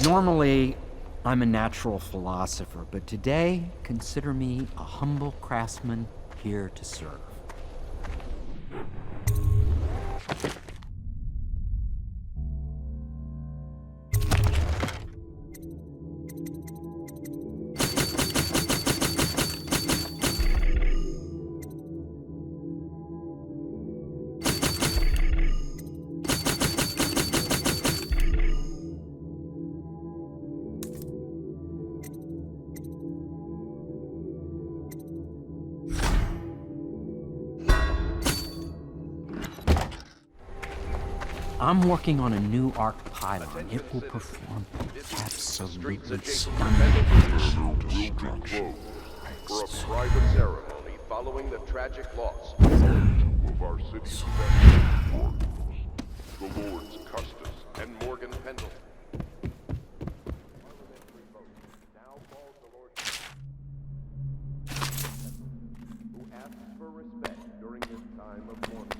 Normally, I'm a natural philosopher, but today, consider me a humble craftsman here to serve. I'm working on a new arc pylon. It will perform absolutely stunning destruction. For a private ceremony following the tragic loss of our city's best warriors, the Lords Custis and Morgan Pendle. Now falls the Lord who asks for respect during this time of mourning.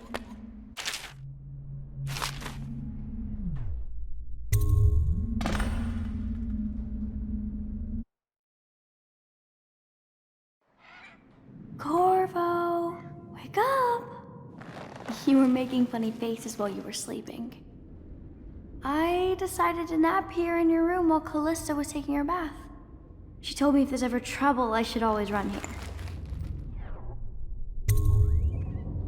Corvo, wake up! You were making funny faces while you were sleeping. I decided to nap here in your room while Callista was taking her bath. She told me if there's ever trouble, I should always run here.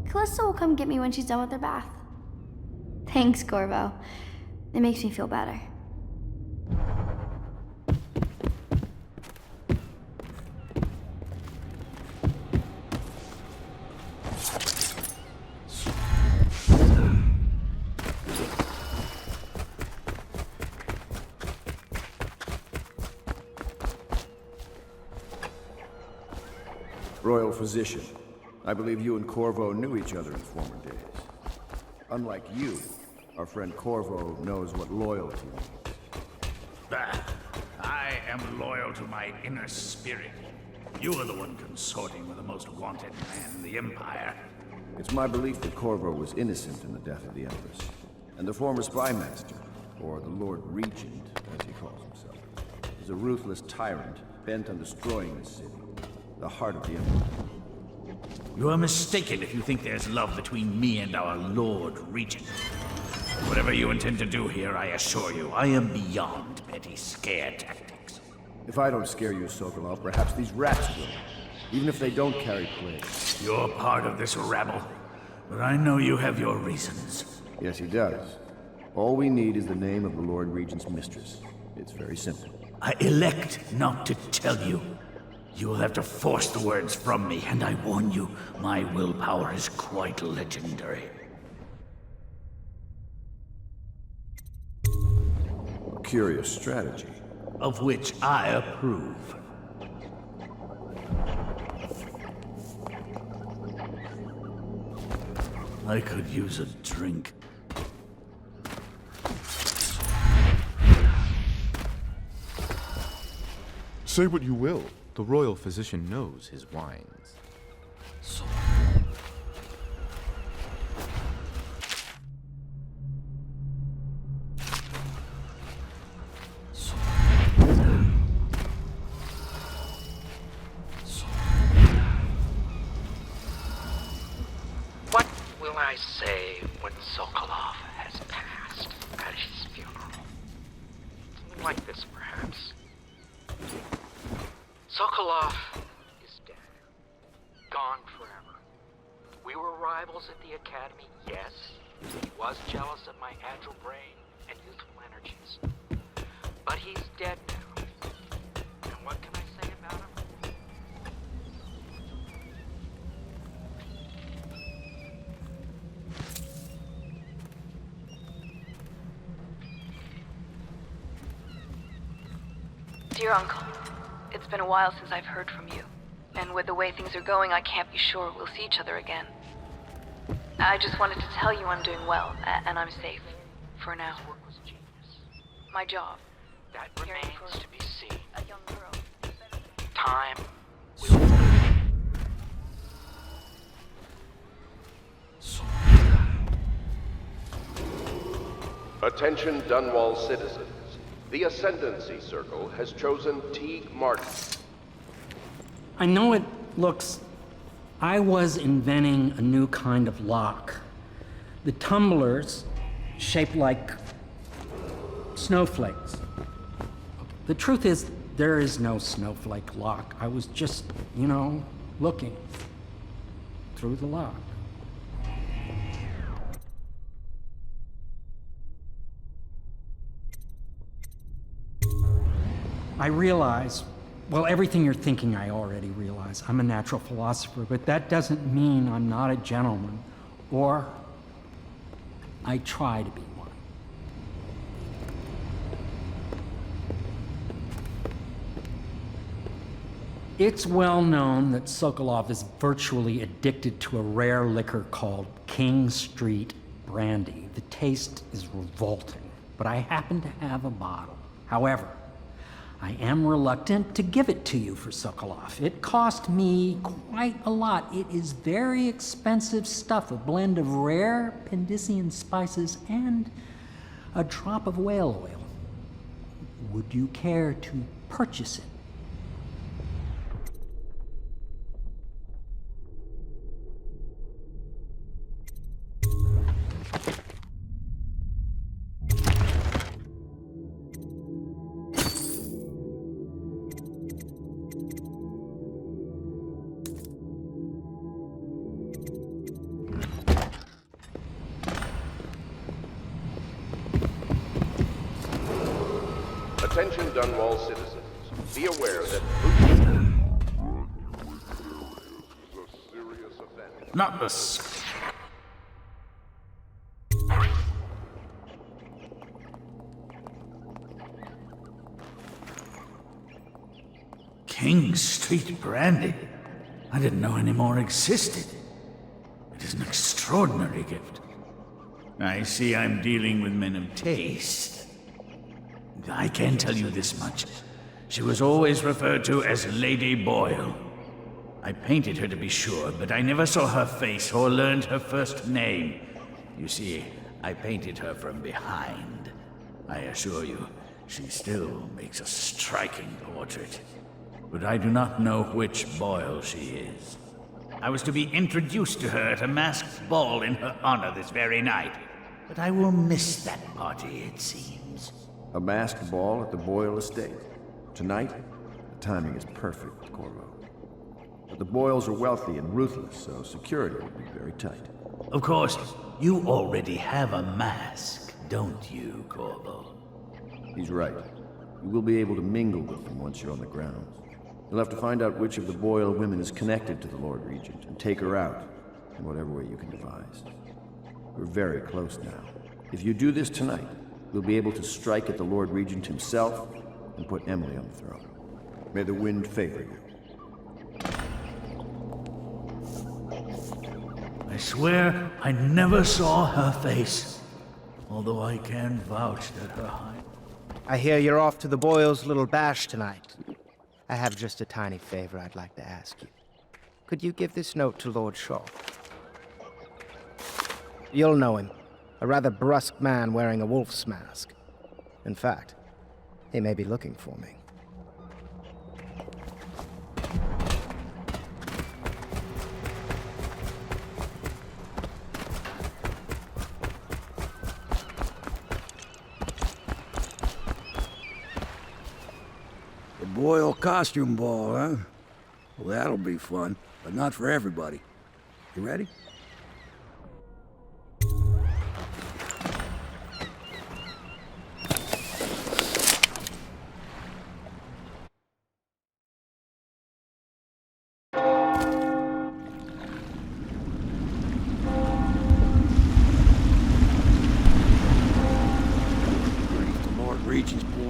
Callista will come get me when she's done with her bath. Thanks, Corvo. It makes me feel better. Royal Physician, I believe you and Corvo knew each other in former days. Unlike you, our friend Corvo knows what loyalty means. Bah! I am loyal to my inner spirit. You are the one consorting with the most wanted man in the Empire. It's my belief that Corvo was innocent in the death of the Empress, and the former spy master, or the Lord Regent, as he calls himself, is a ruthless tyrant bent on destroying this city, the heart of the Empire. You are mistaken if you think there's love between me and our Lord Regent. Whatever you intend to do here, I assure you, I am beyond petty scare tactics. If I don't scare you, Sokolov, perhaps these rats will, even if they don't carry plague. You're part of this rabble, but I know you have your reasons. Yes, he does. All we need is the name of the Lord Regent's mistress. It's very simple. I elect not to tell you. You will have to force the words from me, and I warn you, my willpower is quite legendary. A curious strategy. Of which I approve. I could use a drink. Say what you will. The royal physician knows his wines. What will I say when Sokolov has passed at his funeral? Something like this, perhaps. Sokolov is dead. Gone forever. We were rivals at the academy, yes. He was jealous of my agile brain and youthful energies. But he's dead now. And what can I say about him? Dear Uncle, it's been a while since I've heard from you. And with the way things are going, I can't be sure we'll see each other again. I just wanted to tell you I'm doing well, and I'm safe. For now. His work was genius. My job. That Caring remains for to be seen. a young girl. Time will Attention Dunwall citizens. The Ascendancy Circle has chosen Teague Martin. I know it looks... I was inventing a new kind of lock. The tumblers, shaped like snowflakes. The truth is, there is no snowflake lock. I was just, looking through the lock. I realize, well, everything you're thinking I already realize. I'm a natural philosopher, but that doesn't mean I'm not a gentleman, or I try to be one. It's well known that Sokolov is virtually addicted to a rare liquor called King Street Brandy. The taste is revolting, but I happen to have a bottle. However, I am reluctant to give it to you for Sokolov. It cost me quite a lot. It is very expensive stuff, a blend of rare Pendician spices and a drop of whale oil. Would you care to purchase it? Attention Dunwall citizens. Be aware that is a serious offense. Not this. King Street Brandy? I didn't know any more existed. It is an extraordinary gift. I see I'm dealing with men of taste. I can tell you this much. She was always referred to as Lady Boyle. I painted her to be sure, but I never saw her face or learned her first name. You see, I painted her from behind. I assure you, she still makes a striking portrait. But I do not know which Boyle she is. I was to be introduced to her at a masked ball in her honor this very night. But I will miss that party, it seems. A masked ball at the Boyle estate. Tonight, the timing is perfect, Corvo. But the Boyles are wealthy and ruthless, so security will be very tight. Of course, you already have a mask, don't you, Corvo? He's right. You will be able to mingle with them once you're on the grounds. You'll have to find out which of the Boyle women is connected to the Lord Regent and take her out in whatever way you can devise. We're very close now. If you do this tonight, we'll be able to strike at the Lord Regent himself and put Emily on the throne. May the wind favor you. I swear I never saw her face, although I can vouch that her height. I hear you're off to the Boyles' little bash tonight. I have just a tiny favor I'd like to ask you. Could you give this note to Lord Shaw? You'll know him. A rather brusque man wearing a wolf's mask. In fact, he may be looking for me. The Boyle costume ball, huh? Well, that'll be fun, but not for everybody. You ready?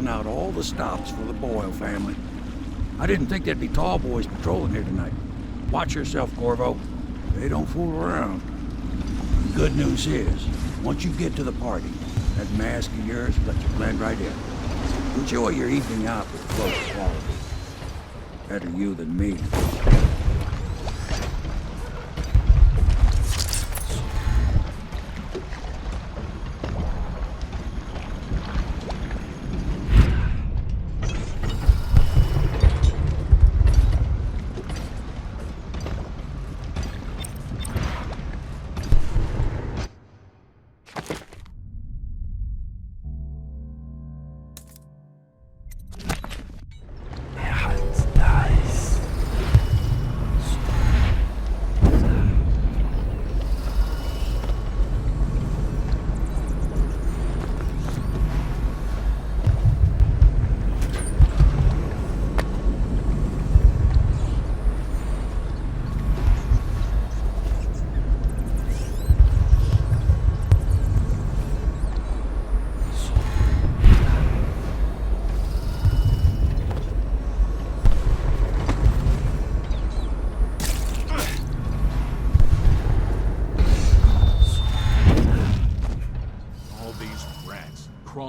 Out all the stops for the Boyle family. I didn't think there'd be tall boys patrolling here tonight. Watch yourself, Corvo. They don't fool around. The good news is, once you get to the party, that mask of yours lets you blend right in. Enjoy your evening out with close quality. Better you than me.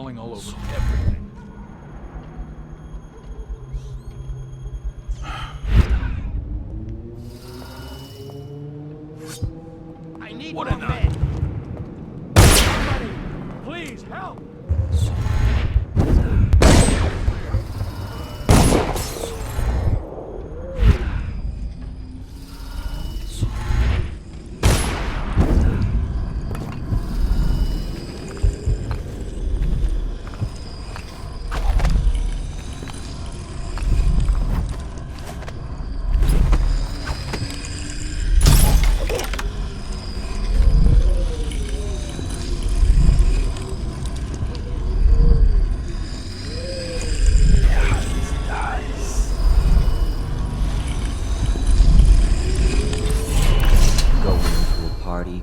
falling all over everything. I need What more a night. men. Somebody, please help!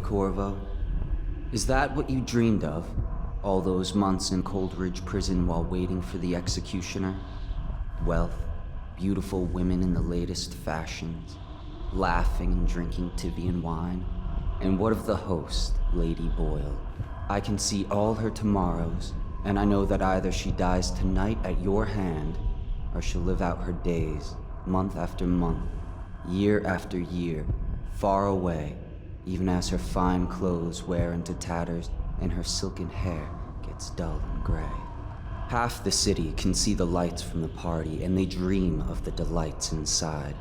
Corvo? Is that what you dreamed of? All those months in Coldridge Prison while waiting for the executioner? Wealth, beautiful women in the latest fashions, laughing and drinking Tivian wine? And what of the host, Lady Boyle? I can see all her tomorrows, and I know that either she dies tonight at your hand, or she'll live out her days, month after month, year after year, far away, even as her fine clothes wear into tatters and her silken hair gets dull and gray. Half the city can see the lights from the party, and they dream of the delights inside.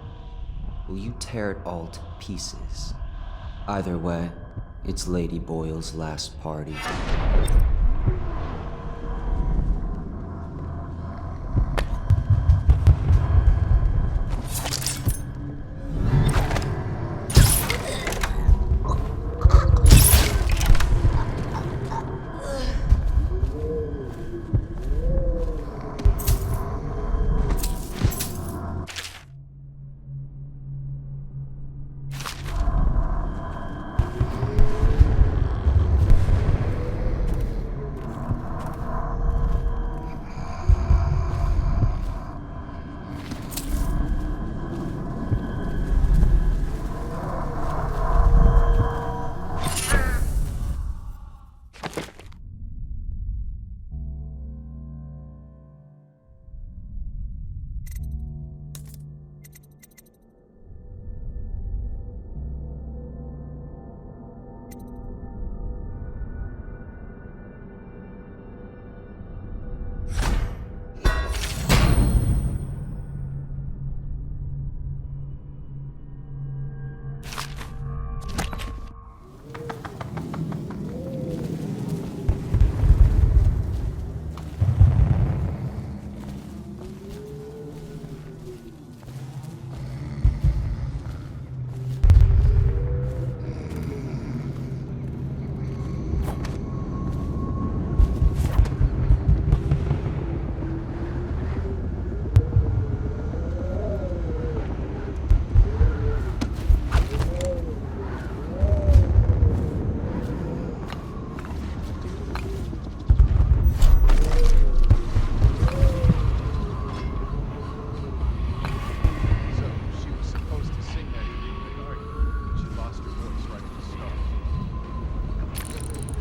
Will you tear it all to pieces? Either way, it's Lady Boyle's last party.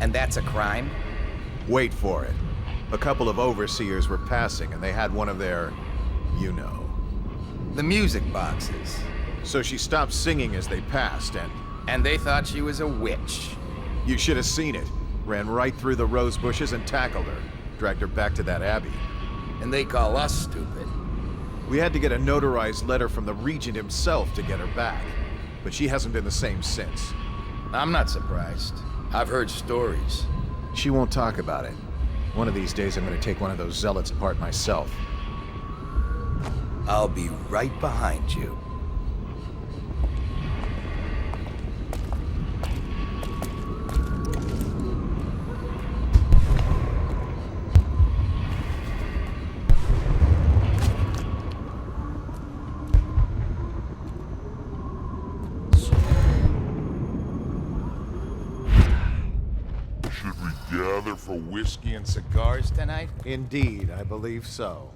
And that's a crime? Wait for it. A couple of overseers were passing, and they had one of their, you know. The music boxes. So she stopped singing as they passed, And they thought she was a witch. You should have seen it. Ran right through the rose bushes and tackled her. Dragged her back to that abbey. And they call us stupid. We had to get a notarized letter from the Regent himself to get her back. But she hasn't been the same since. I'm not surprised. I've heard stories. She won't talk about it. One of these days I'm gonna take one of those zealots apart myself. I'll be right behind you. Gather for whiskey and cigars tonight? Indeed, I believe so.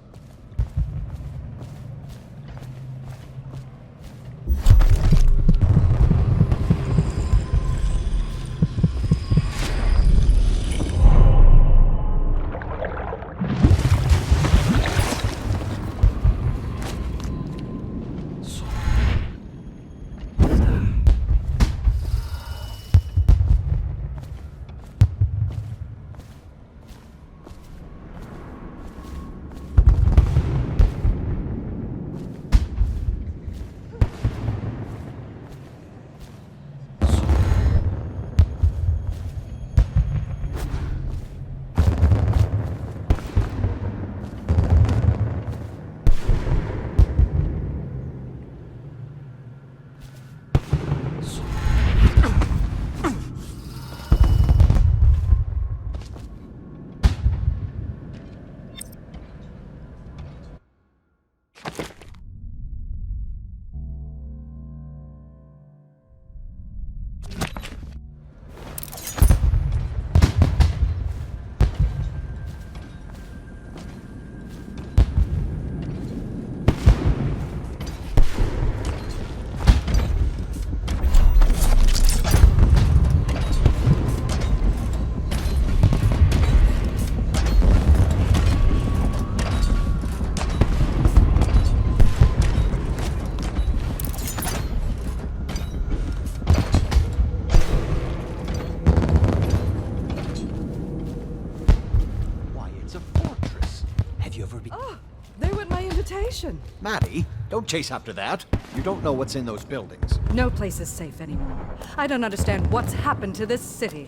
station. Maddie, don't chase after that. You don't know what's in those buildings. No place is safe anymore. I don't understand what's happened to this city.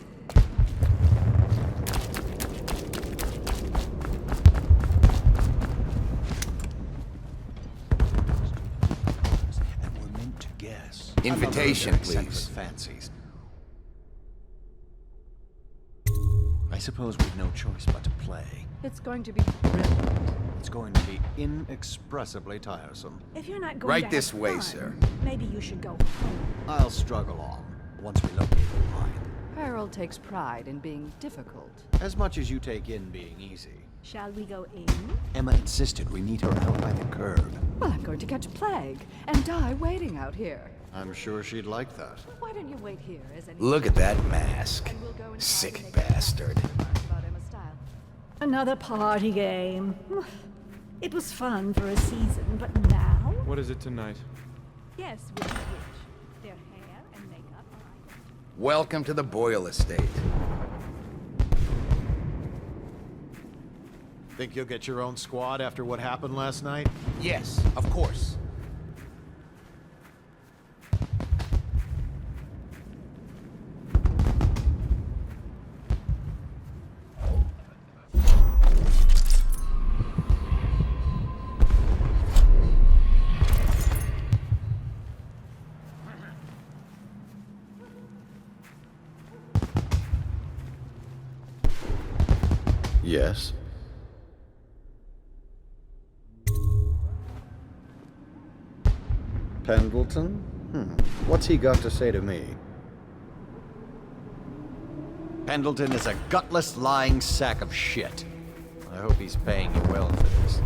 And we're meant to guess. Invitation, please. Fancies. I suppose we've no choice but to play. It's going to be brilliant. It's going to be inexpressibly tiresome. If you're not going Right to have this way, fun, sir. maybe you should go home. I'll struggle on once we locate the line. Harold takes pride in being difficult. As much as you take in being easy. Shall we go in? Emma insisted we meet her out by the curb. Well, I'm going to catch plague and die waiting out here. I'm sure she'd like that. Why don't you wait here as any... Look at that mask. Sick bastard. About Emma's style. Another party game. It was fun for a season, but now? What is it tonight? Yes, which is which? Their hair and makeup. Welcome to the Boyle estate. Think you'll get your own squad after what happened last night? Yes, of course. Yes. Pendleton? What's he got to say to me? Pendleton is a gutless, lying sack of shit. I hope he's paying you well for this.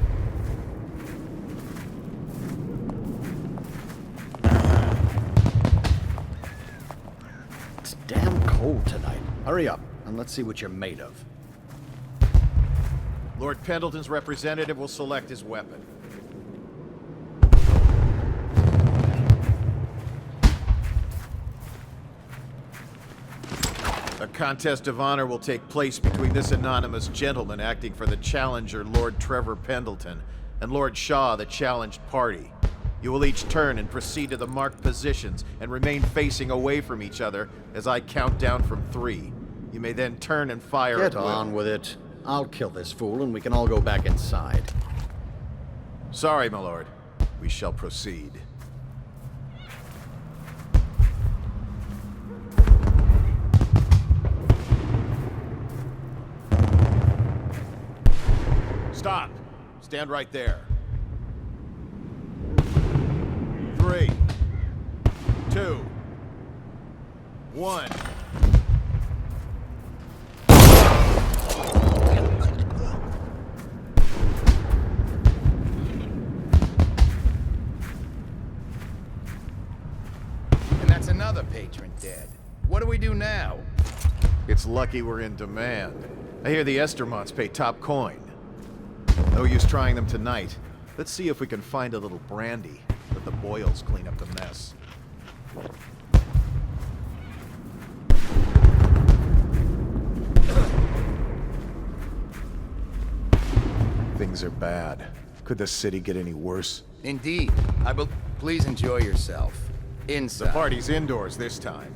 It's damn cold tonight. Hurry up, and let's see what you're made of. Lord Pendleton's representative will select his weapon. A contest of honor will take place between this anonymous gentleman acting for the challenger, Lord Trevor Pendleton, and Lord Shaw, the challenged party. You will each turn and proceed to the marked positions and remain facing away from each other as I count down from 3. You may then turn and fire at Get will. on with it. I'll kill this fool and we can all go back inside. Sorry, my lord. We shall proceed. Stop. Stand right there. 3, 2, 1. And that's another patron dead. What do we do now? It's lucky we're in demand. I hear the Estermonts pay top coin. No use trying them tonight. Let's see if we can find a little brandy. Let the Boyles clean up the mess. Things are bad. Could the city get any worse? Indeed. Please enjoy yourself. Inside. The party's indoors this time.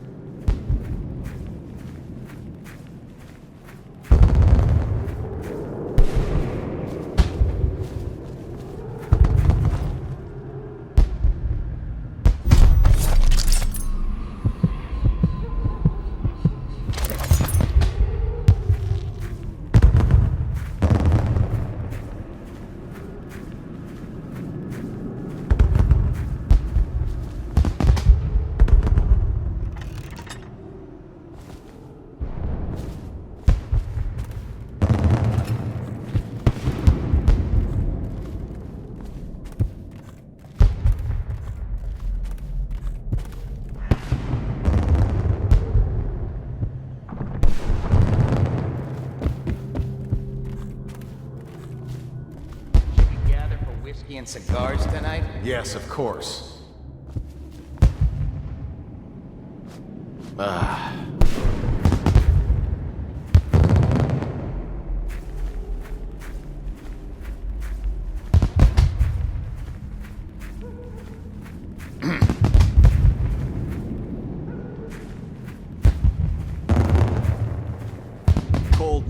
And cigars tonight? Yes, of course.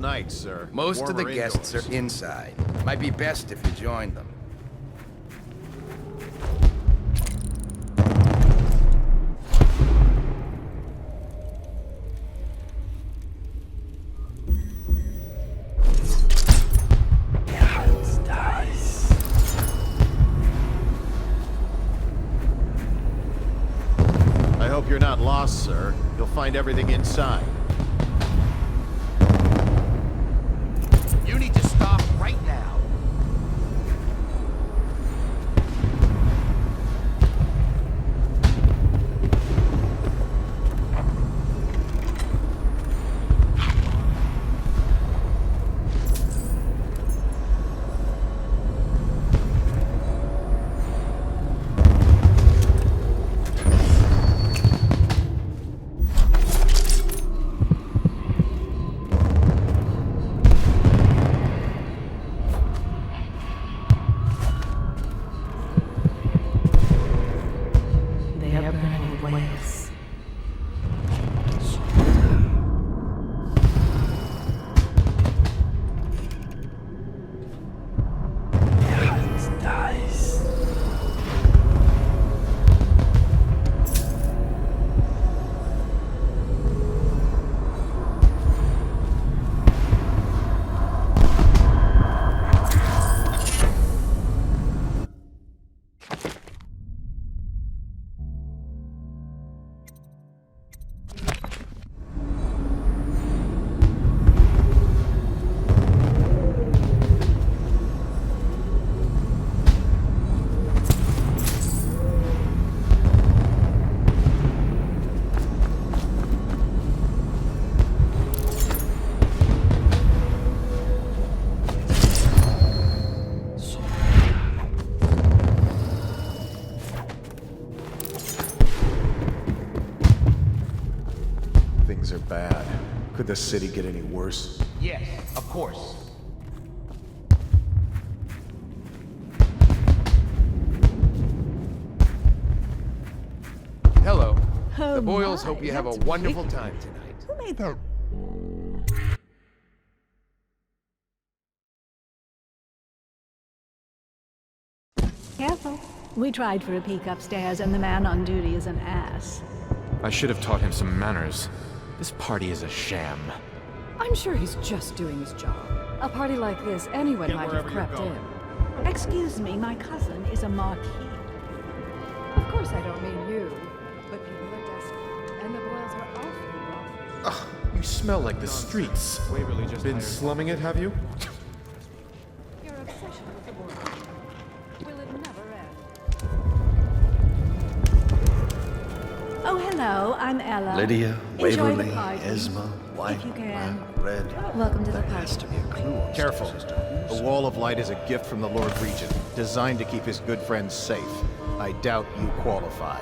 night, sir. Most of the Warmer guests indoors. are inside. Might be best if you joined them. I hope you're not lost, sir. You'll find everything inside. You need to stop right now. They are burning ways. Things are bad. Could the city get any worse? Yes, of course. Hello. Oh The Boyles my, hope you have a that's wonderful wicked. time tonight. Who made that? Careful. We tried for a peek upstairs, and the man on duty is an ass. I should have taught him some manners. This party is a sham. I'm sure he's just doing his job. A party like this, anyone Get might have wherever you're crept going. in. Excuse me, my cousin is a marquis. Of course I don't mean you, but people are desperate, and the Boyles are awfully wealthy. Ugh, you smell like the streets. Waverly just been slumming it, have you? Your obsession with the Boyles. Will it never end? Oh, hello, I'm Ella. Lydia, Enjoy Waverly, the party. Esma, White, If you can. Black, Red. Welcome to the There party. has to be a clue on Careful. system. The Wall of Light is a gift from the Lord Regent, designed to keep his good friends safe. I doubt you qualify.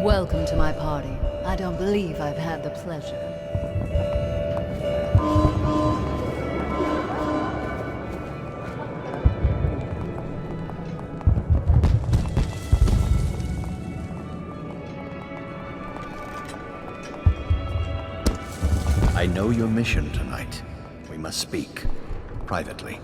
Welcome to my party. I don't believe I've had the pleasure. I know your mission tonight. We must speak. Privately.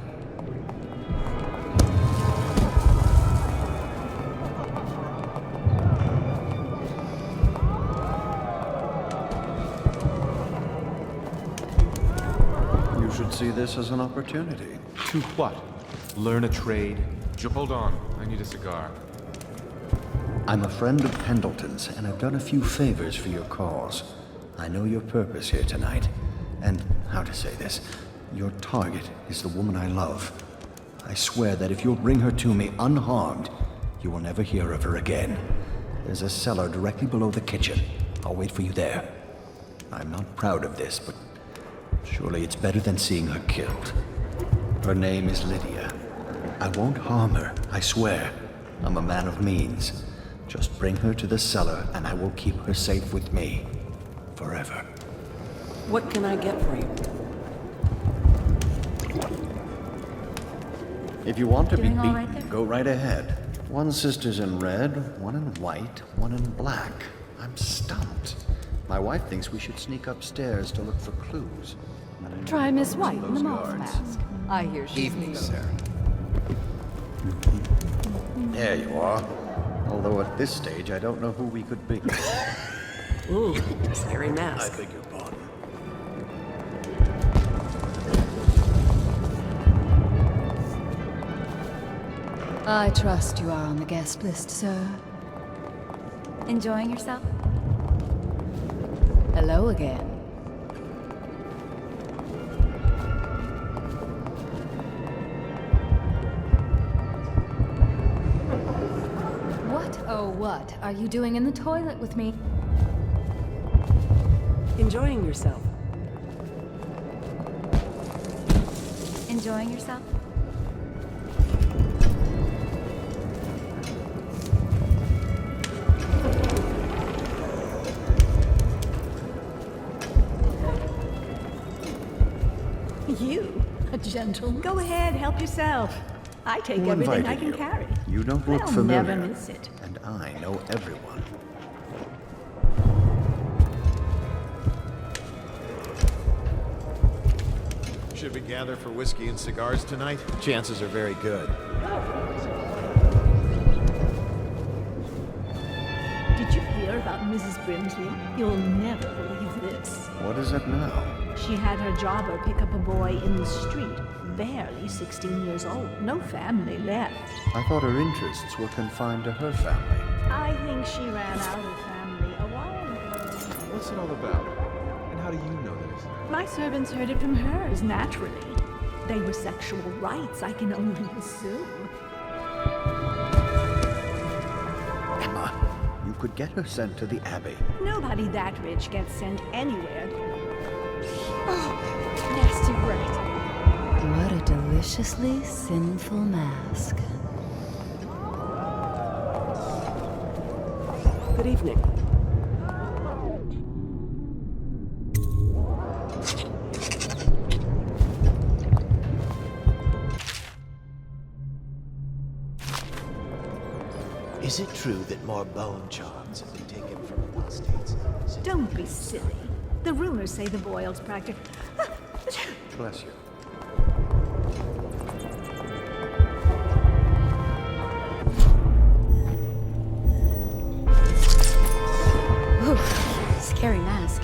You should see this as an opportunity. To what? Learn a trade? Hold on, I need a cigar. I'm a friend of Pendleton's, and I've done a few favors for your cause. I know your purpose here tonight, and how to say this, your target is the woman I love. I swear that if you'll bring her to me unharmed, you will never hear of her again. There's a cellar directly below the kitchen. I'll wait for you there. I'm not proud of this, but surely it's better than seeing her killed. Her name is Lydia. I won't harm her, I swear. I'm a man of means. Just bring her to the cellar, and I will keep her safe with me. Forever. What can I get for you? If you want to be Doing all right beaten, there? go right ahead. One sister's in red, one in white, one in black. I'm stumped. My wife thinks we should sneak upstairs to look for clues. Try Miss White in the moth mask. I hear she's Evening, legal. sir. There you are. Although at this stage, I don't know who we could be. Ooh, scary mask. I beg your pardon. I trust you are on the guest list, sir. Enjoying yourself? Hello again. What, oh what, are you doing in the toilet with me? Enjoying yourself. Enjoying yourself? You? A gentleman? Go ahead, help yourself. I take Who everything I invited can you? carry. You don't look They'll familiar. never miss it. And I know everyone. Should we gather for whiskey and cigars tonight? Chances are very good. Did you hear about Mrs. Brimsley? You'll never believe this. What is it now? She had her jobber pick up a boy in the street, barely 16 years old, no family left. I thought her interests were confined to her family. I think she ran out of family a while ago. What's it all about? And how do you know this? My servants heard it from hers, naturally. They were sexual rights, I can only assume. Emma, you could get her sent to the Abbey. Nobody that rich gets sent anywhere. Oh, nasty breath. What a deliciously sinful mask. Good evening. Is it true that more bone charms have been taken from apostates? Don't be silly. The rumors say the Boyles practice. Bless you. Ooh, scary mask.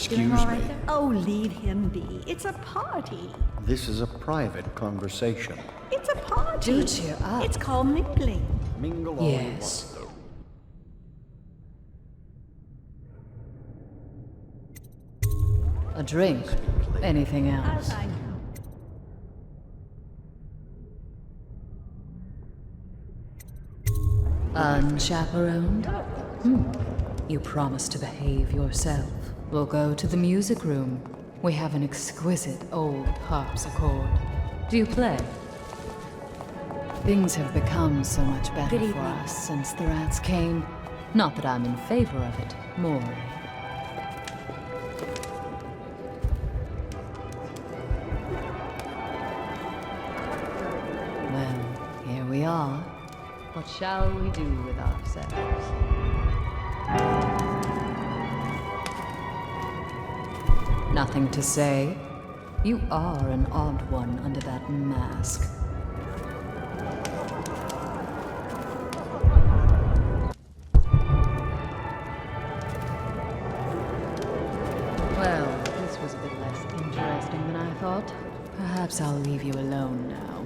Excuse me. Oh, leave him be. It's a party. This is a private conversation. It's a party. Do cheer up. It's called mingling. Mingle all Yes. you want, A drink. Anything else? As I know. Unchaperoned? You promised to behave yourself. We'll go to the music room. We have an exquisite old harpsichord. Do you play? Things have become so much better for us since the rats came. Not that I'm in favor of it, morally. Well, here we are. What shall we do with ourselves? Nothing to say. You are an odd one under that mask. Well, this was a bit less interesting than I thought. Perhaps I'll leave you alone now.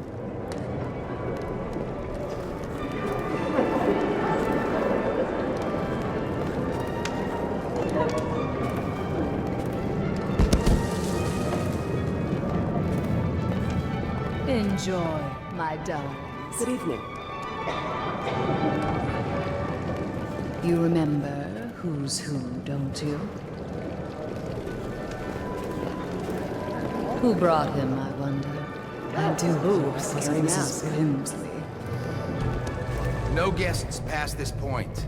Enjoy, my darlings. Good evening. You remember who's who, don't you? Who brought him, I wonder? I do hope it wasn't Mrs. Grimsley. No guests past this point.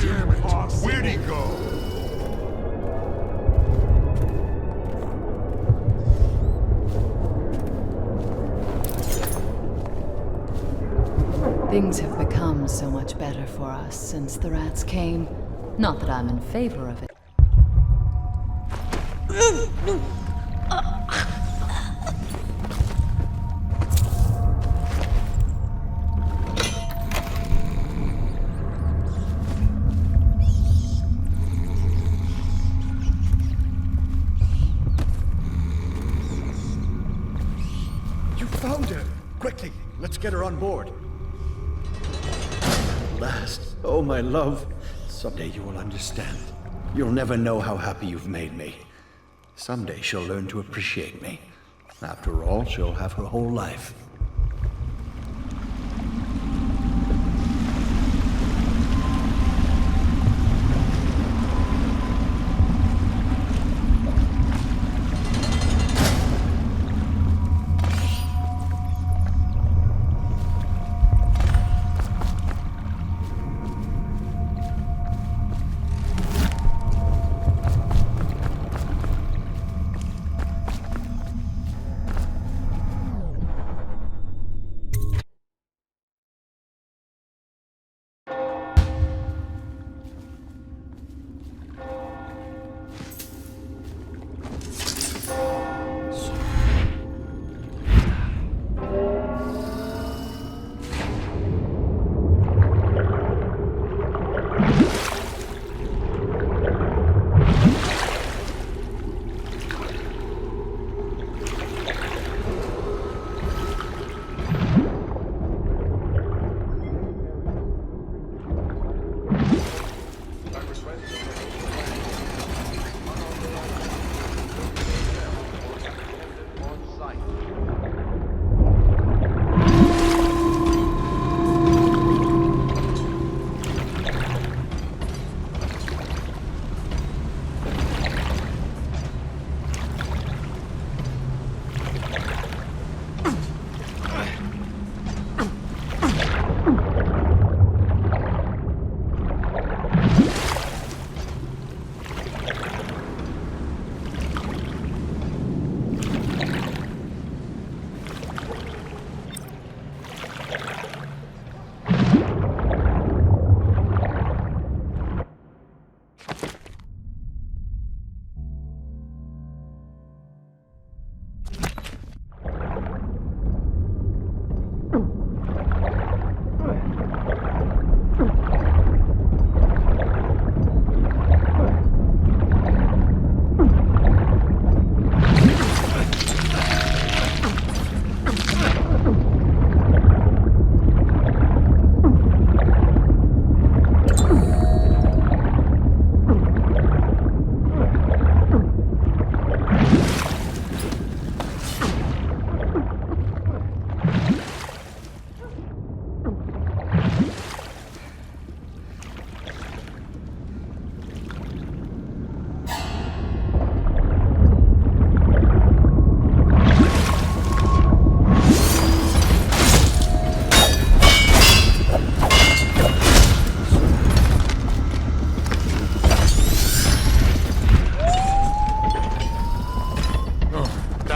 Damn it! Where'd he go? Things have become so much better for us since the rats came. Not that I'm in favor of it. You found her! Quickly, let's get her on board. Last, oh my love, someday you will understand. You'll never know how happy you've made me. Someday she'll learn to appreciate me. After all, she'll have her whole life.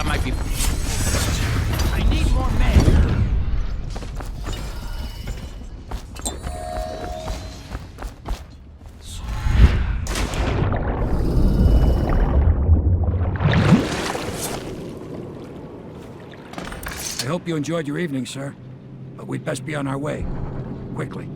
I might be... I need more men! I hope you enjoyed your evening, sir. But we'd best be on our way. Quickly.